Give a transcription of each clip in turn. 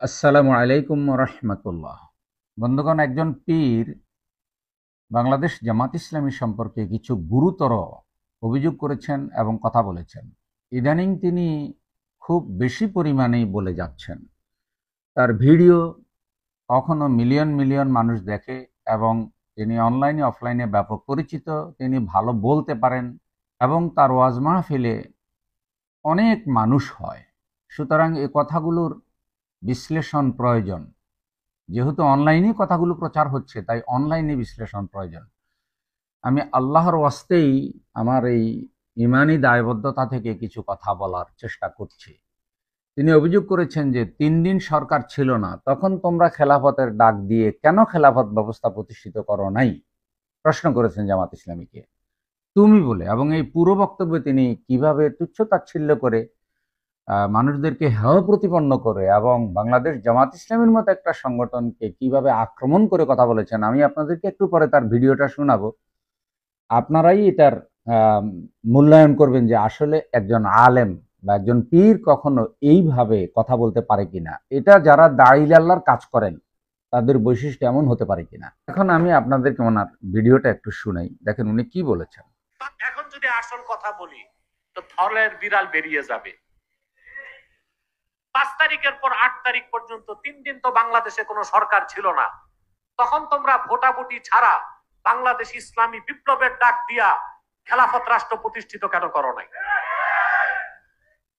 আসসালামু আলাইকুম রহমতুল্লাহ। বন্ধুগণ, একজন পীর বাংলাদেশ জামাত ইসলামী সম্পর্কে কিছু গুরুতর অভিযোগ করেছেন এবং কথা বলেছেন। ইদানিং তিনি খুব বেশি পরিমাণেই বলে যাচ্ছেন। তার ভিডিও কখনো মিলিয়ন মিলিয়ন মানুষ দেখে এবং তিনি অনলাইনে অফলাইনে ব্যাপক পরিচিত। তিনি ভালো বলতে পারেন এবং তার ওয়াজ মাহফিলে অনেক মানুষ হয়। সুতরাং এই কথাগুলোর বিশ্লেষণ প্রয়োজন। যেহেতু অনলাইনে কথাগুলো প্রচার হচ্ছে, তাই অনলাইনে বিশ্লেষণ প্রয়োজন। আমি আল্লাহর ওয়াস্তেই আমার এই ইমানি দায়বদ্ধতা থেকে কিছু কথা বলার চেষ্টা করছি। তিনি অভিযোগ করেছেন যে 3 দিন সরকার ছিল না, তখন তোমরা খেলাফতের ডাক দিয়ে কেন খেলাফত ব্যবস্থা প্রতিষ্ঠিত করো নাই, প্রশ্ন করেছেন জামাত ইসলামীকে তুমি বলে। এবং এই পুরো বক্তব্যে তিনি কিভাবে তুচ্ছ-তাচ্ছিল্য করে মানুষদেরকে হেয় প্রতিপন্ন করে এবং বাংলাদেশ জামাত ইসলামের মতো একটা সংগঠনকে কিভাবে আক্রমণ করে কথা বলেছেন, আমি আপনাদেরকে একটু পরে তার ভিডিওটা শোনাবো। আপনারাই এটার মূল্যায়ন করবেন যে আসলে একজন আলেম বা একজন পীর কখনো এইভাবে কথা বলতে পারে কিনা। এটা যারা দাঁড়িয়ে আল্লাহর কাজ করেন তাদের বৈশিষ্ট্য এমন হতে পারে কিনা। এখন আমি আপনাদেরকে ওনার ভিডিওটা একটু শুনাই, দেখেন উনি কি বলেছেন। এখন যদি আসল কথা বলি তো থলের বিড়াল বেরিয়ে যাবে। 5 তারিখের পর 8 তারিখ পর্যন্ত 3 দিন তো বাংলাদেশে কোনো সরকার ছিল না। তখন তোমরা ভোটাভুটি ছাড়া বাংলাদেশ ইসলামী বিপ্লবের ডাক দিয়া খেলাফত রাষ্ট্র প্রতিষ্ঠিত কেন করো নাই?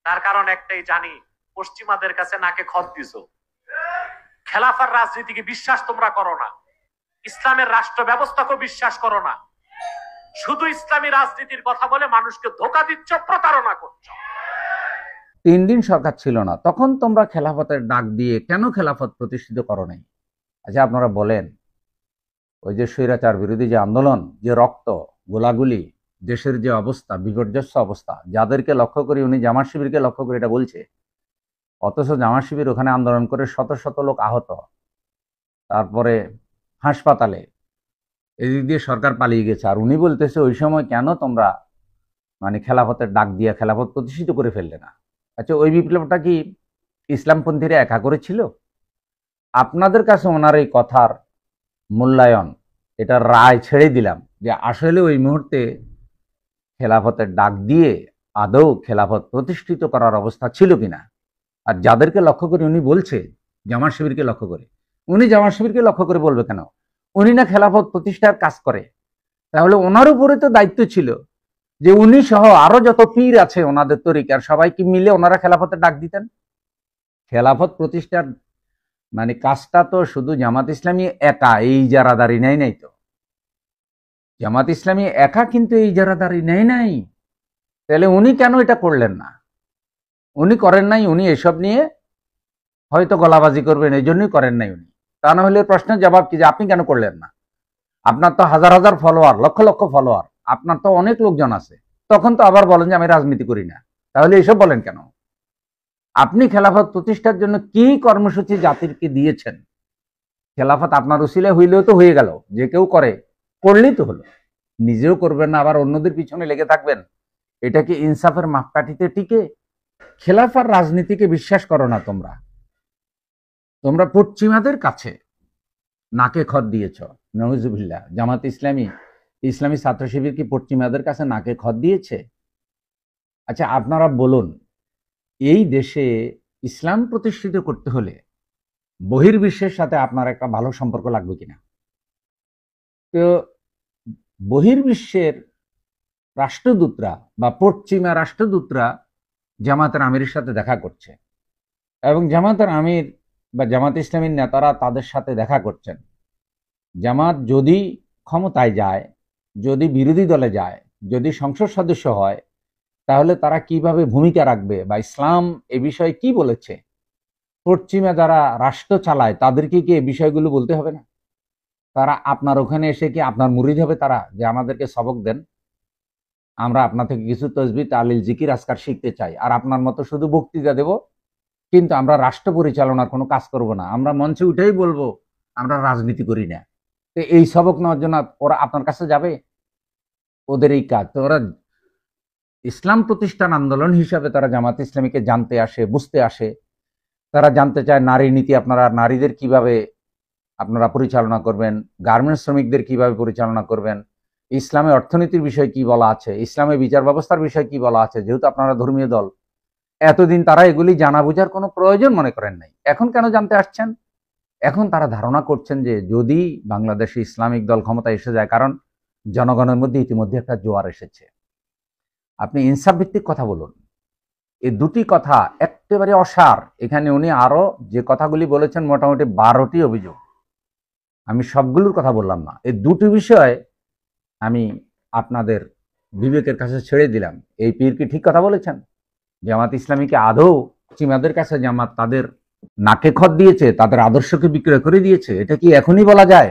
তার কারণ একটাই, জানি পশ্চিমাদের কাছে নাকে খত দিছো। খেলাফার রাজনীতিকে বিশ্বাস তোমরা করো না, ইসলামের রাষ্ট্র ব্যবস্থাকে বিশ্বাস করো না, শুধু ইসলামী রাজনীতির কথা বলে মানুষকে ধোঁকা দিচ্ছ, প্রতারণা করছো। 3 দিন সরকার ছিল না, তখন তোমরা খেলাফতের ডাক দিয়ে কেন খেলাফত প্রতিষ্ঠিত করো নাই। আচ্ছা আপনারা বলেন, ওই যে স্বৈরাচার বিরোধী যে আন্দোলন, যে রক্ত গোলাগুলি, দেশের যে অবস্থা, বিপর্যস্ত অবস্থা, যাদেরকে লক্ষ্য করে উনি জামাত শিবিরকে লক্ষ্য করে এটা বলছে, অথচ জামাত শিবির ওখানে আন্দোলন করে শত শত লোক আহত, তারপরে হাসপাতালে, এদিক দিয়ে সরকার পালিয়ে গেছে, আর উনি বলতেছে ওই সময় কেন তোমরা খেলাফতের ডাক দিয়ে খেলাফত প্রতিষ্ঠিত করে ফেললে না। আচ্ছা ওই বিপ্লবটা কি ইসলামপন্থীরা একা করেছিল? আপনাদের কাছে ওনার এই কথার মূল্যায়ন, এটা রায় ছেড়ে দিলাম যে আসলে ওই মুহূর্তে খেলাফতের ডাক দিয়ে আদৌ খেলাফত প্রতিষ্ঠিত করার অবস্থা ছিল কিনা। আর যাদেরকে লক্ষ্য করে উনি বলছে জামাত শিবিরকে লক্ষ্য করে, উনি জামাত শিবিরকে লক্ষ্য করে বলবে কেন? উনি না খেলাফত প্রতিষ্ঠার কাজ করে, তাহলে ওনার উপরে তো দায়িত্ব ছিল যে উনি সহ আরো যত পীর আছে ওনাদের তরিকার সবাইকে মিলে ওনারা খেলাফতের ডাক দিতেন। খেলাফত প্রতিষ্ঠার কাজটা তো শুধু জামাত ইসলামী একা এই ইজারাদারি নেয় নাই। তো জামাত ইসলামী একা কিন্তু এই ইজারাদারি নেয় নাই, তাহলে উনি কেন এটা করলেন না? উনি করেন নাই, উনি এসব নিয়ে হয়তো গলাবাজি করবেন এই জন্যই করেন নাই উনি। তা না হলে প্রশ্নের জবাব কি যে আপনি কেন করলেন না? আপনার তো হাজার হাজার ফলোয়ার, লক্ষ লক্ষ ফলোয়ার, আপনার তো অনেক লোকজন আছে, তখন তো আবার বলেন যে আমি রাজনীতি করি না। তাহলে এসব বলেন কেন? আপনি খেলাফত প্রতিষ্ঠার জন্য কি কর্মসূচি জাতিকে দিয়েছেন? খেলাফত আপনার উসিলে হইলেও তো হয়ে গেল, যে কেউ করে, করলেই তো হলো। নিজেও করবেন না, আবার অন্যদের পিছনে লেগে থাকবেন, এটা কি ইনসাফের মাপকাঠিতে টিকে? খেলাফার রাজনীতিকে বিশ্বাস করো না তোমরা। তোমরা পশ্চিমাদের কাছে নাকে খত দিয়েছ, নওয়াজুবিল্লাহ। জামাত ইসলামী, ইসলামী ছাত্র শিবির কি পশ্চিমাদের কাছে নাকে খত দিয়েছে? আচ্ছা আপনারা বলুন, এই দেশে ইসলাম প্রতিষ্ঠিত করতে হলে বহির্বিশ্বের সাথে আপনার একটা ভালো সম্পর্ক লাগবে কিনা? তো বহির্বিশ্বের রাষ্ট্রদূতরা বা পশ্চিমা রাষ্ট্রদূতরা জামাতের আমিরের সাথে দেখা করছে এবং জামাতের আমির বা জামাত ইসলামীর নেতারা তাদের সাথে দেখা করছেন। জামাত যদি ক্ষমতায় যায়, যদি বিরোধী দলে যায়, যদি সংসদ সদস্য হয়, তাহলে তারা কিভাবে ভূমিকা রাখবে বা ইসলাম এ বিষয়ে কি বলেছে, পশ্চিমা যারা রাষ্ট্র চালায় তাদেরকে কি এই বিষয়গুলো বলতে হবে না? তারা আপনার ওখানে এসে কি আপনার মুরিদ হবে তারা, যে আমাদেরকে সবক দেন, আমরা আপনার থেকে কিছু তসবিহ তালিল জিকির আজকার শিখতে চাই, আর আপনার মতো শুধু বক্তৃতা দেব, কিন্তু আমরা রাষ্ট্র পরিচালনার কোনো কাজ করব না, আমরা মঞ্চে উঠেই বলবো আমরা রাজনীতি করি না। তো এই সবক নেওয়ার জন্য ওরা আপনার কাছে যাবে? ওদের এই কাজ। তো ওরা ইসলাম প্রতিষ্ঠান আন্দোলন হিসাবে তারা জামাত ইসলামীকে জানতে আসে, বুঝতে আসে, তারা জানতে চায় নারী নীতি, আপনারা নারীদের কিভাবে আপনারা পরিচালনা করবেন, গার্মেন্টস শ্রমিকদের কিভাবে পরিচালনা করবেন, ইসলামে অর্থনীতির বিষয়ে কি বলা আছে, ইসলামে বিচার ব্যবস্থার বিষয়ে কি বলা আছে। যেহেতু আপনারা ধর্মীয় দল, এতদিন তারা এগুলি জানা বোঝার কোনো প্রয়োজন মনে করেন নাই। এখন কেন জানতে আসছেন? এখন তারা ধারণা করছেন যে যদি বাংলাদেশে ইসলামিক দল ক্ষমতায় এসে যায়, কারণ জনগণের মধ্যে ইতিমধ্যে একটা জোয়ার এসেছে। আপনি ইনসাফ ভিত্তিক কথা বলুন। এই দুটি কথা একেবারে অসার। এখানে উনি আরো যে কথাগুলি বলেছেন মোটামুটি 12টি অভিযোগ, আমি সবগুলোর কথা বললাম না। এই দুটি বিষয় আমি আপনাদের বিবেকের কাছে ছেড়ে দিলাম। এই পীর কি ঠিক কথা বলেছেন? জামাত ইসলামীকে আদৌ চিমাদের কাছে জামাত তাদের নাকে খত দিয়েছে, তাদের আদর্শকে বিক্রয় করে দিয়েছে? এটা কি এখনই বলা যায়?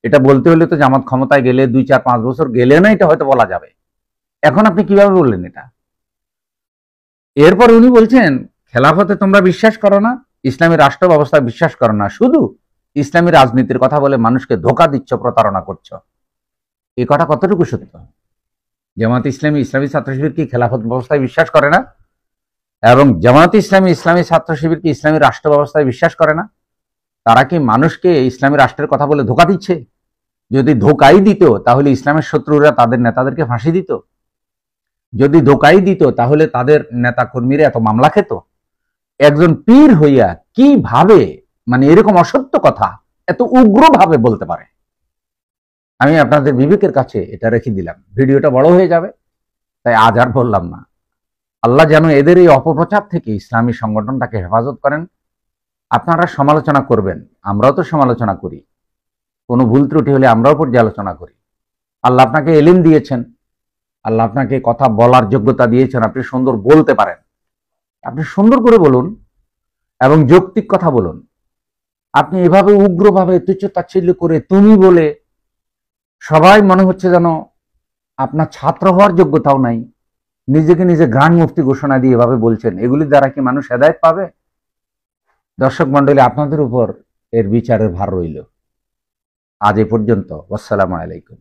এটা বলতে হলে তো জামাত ক্ষমতায় গেলে 2, 4, 5 বছর গেলে না এটা হয়তো বলা যাবে। এখন আপনি কিভাবে বললেন এটা? এরপর উনি বলছেন খেলাফতে তোমরা বিশ্বাস করো না, ইসলামী রাষ্ট্র ব্যবস্থায় বিশ্বাস করো না, শুধু ইসলামী রাজনীতির কথা বলে মানুষকে ধোঁকা দিচ্ছ, প্রতারণা করছো। এই কথা কতটুকু সত্য? জামাত ইসলামী ইসলামী ছাত্র শিবির কি খেলাফত ব্যবস্থায় বিশ্বাস করে না? এবং জামাত ইসলামী ইসলামী ছাত্র শিবির কি ইসলামী রাষ্ট্র ব্যবস্থায় বিশ্বাস করে না? তারা কি মানুষকে ইসলামী রাষ্ট্রের কথা বলে ধোঁকা দিচ্ছে? যদি ধোঁকাই দিত তাহলে ইসলামের শত্রুরা তাদের নেতাদেরকে ফাঁসি দিত। যদি ধোঁকাই দিত তাহলে তাদের নেতা কর্মীরা এত মামলা খেত। একজন পীর হইয়া কিভাবে মানে এরকম অসত্য কথা এত উগ্রভাবে বলতে পারে? আমি আপনাদের বিবেকের কাছে এটা রেখে দিলাম। ভিডিওটা বড় হয়ে যাবে, তাই আজ আর বললাম না। আল্লাহ যেন এদের এই অপপ্রচার থেকে ইসলামী সংগঠনটাকে হেফাজত করেন। আপনারা সমালোচনা করবেন, আমরাও তো সমালোচনা করি, কোনো ভুল ত্রুটি হলে আমরাও পর্যালোচনা করি। আল্লাহ আপনাকে এলিম দিয়েছেন, আল্লাহ আপনাকে কথা বলার যোগ্যতা দিয়েছেন, আপনি সুন্দর বলতে পারেন। আপনি সুন্দর করে বলুন এবং যৌক্তিক কথা বলুন। আপনি এভাবে উগ্রভাবে তুচ্ছ তাচ্ছিল্য করে তুমি বলে সবাই মনে হচ্ছে যেন আপনার ছাত্র হওয়ার যোগ্যতাও নাই, নিজেকে নিজে গ্রান্ড মুফতি ঘোষণা দিয়ে এভাবে বলছেন। এগুলির দ্বারা কি মানুষ হেদায়েত পাবে? দর্শক মন্ডলী, আপনাদের উপর এর বিচারের ভার রইল। আজ এ পর্যন্ত। আসসালামু আলাইকুম।